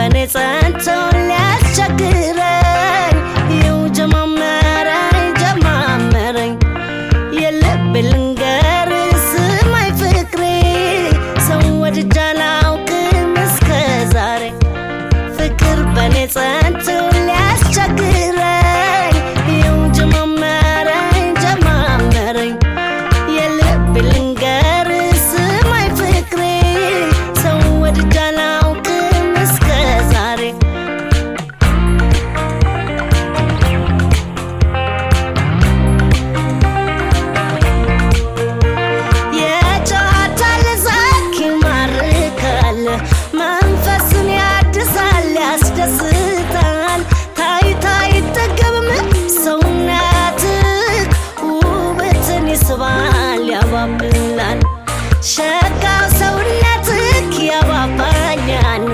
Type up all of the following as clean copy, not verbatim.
በኔ ጸንቶ ሊያስቸግረኝ ይው ጀማመረኝ የልብ ልንገር ስማኝ ፍቅሬ ሰው ወድጄ አላውቅም እስከ ዛሬ ፍቅር በኔ ጸንቶ ሊያስቸግረኝ ይው ጀማመረኝ የልብ ልንገር ስማኝ ፍቅሬ ሰው ወድጄ አላውቅም እስከ ዛሬ የጨዋታ ልዛክ ይማርካል መንፈስን ያድሳል ያስደስታል ታይታ አይጠገብም ሰውነትህ ውበትን ይስባል ያባብላል ሸጋው ሰውነትህ ያባባኛል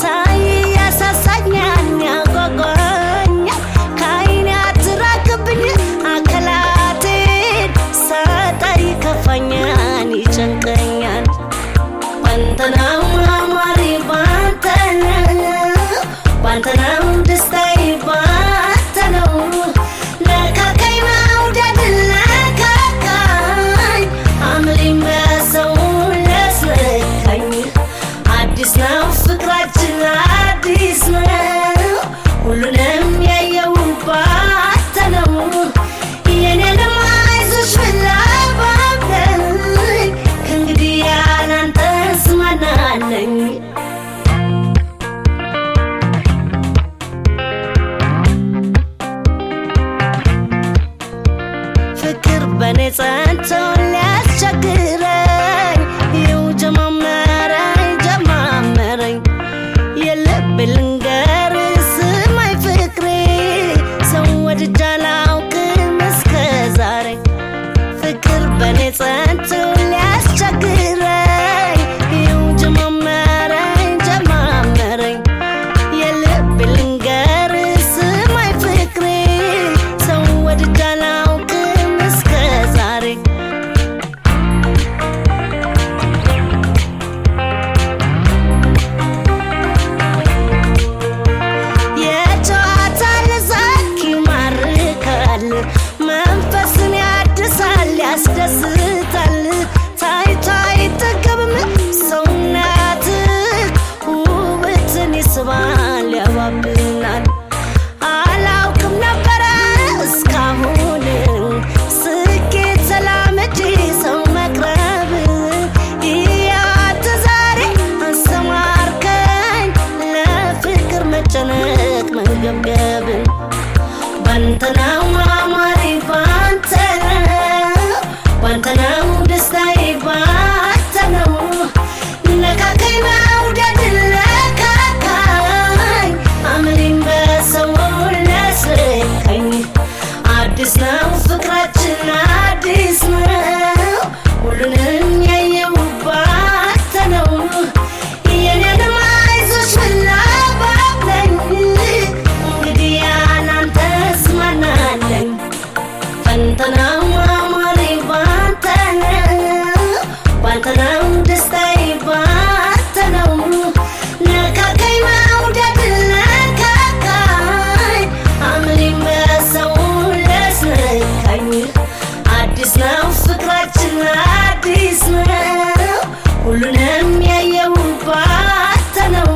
ሳይ ያሳሳኛል ያጓጓኛል ከዓይኔ አትራቅብኝ አካላቴን ሳጣይ ይከፋኛል ይጨንቀኛል ባንተ ነው አማሬ ባንተ ነው ደስታዬ ባንተ ነው ነካካኝ መውደድ ነካካኝ አምሬን በሰው ሊያስነካኝ አዲስ ነው ፍቅራችን አዲስ ነው ሁሉንም ያየው ባንተ ነው የኔንም አይዞሽ ብላ ባብለኝ ከእንግዲህ ያላንተስ ማን አለኝ ፍቅር በኔ ጸንቶ ሊያስቸግረኝ ይው ጀማመረኝ የልብ ልንገር ስማኝ ፍቅሬ ሰው ወድጄ አላውቅም እስከ ዛሬ ፍቅር በኔ ጸንቶ ሊያስቸግረኝ ይው ጀማመረኝ የልብ ልንገር ስማኝ ፍቅሬ ሰው ወድጄ አላውቅም እስከ ዛሬ የጨዋታ ልዛክ ይማርካል መንፈስን ያድሳል ያስደስታል ታይቶ አይጠገብም ሰውነትህ ውበትን ይስባል ያባብላል አላውቅም ነበረ እስካሁን ስኬት ሰላምጂ ሰው መቅረብ ያተ ዛሬ አሰማርከኝ ለፍቅር መጨነቅ መንገብገብን ባንተ ነው አማሬ ባንተ ነው ደስታዬ ባንተ ነው ነካካኝ መውደድ ነካካኝ አምሬን በሰው ሊያስነካኝ አዲስ ነው ፍቅራችን አዲስ ነው ሁሉንም ያየው ባንተ ነው የኔንም አይዞሽ ብላ ባብለኝ እንግዲህ ያላንተስ ማን አለኝ ባንተ ነው አማሬ ባንተ ነው ደስታዬ ባንተ ነው ነካካኝ መውደድ ነካካኝ አምሬን በሰው ሊያስነካኝ አዲስ ነው ፍቅራችን አዲስ ነው ሁሉንም ያየው ባንተ ነው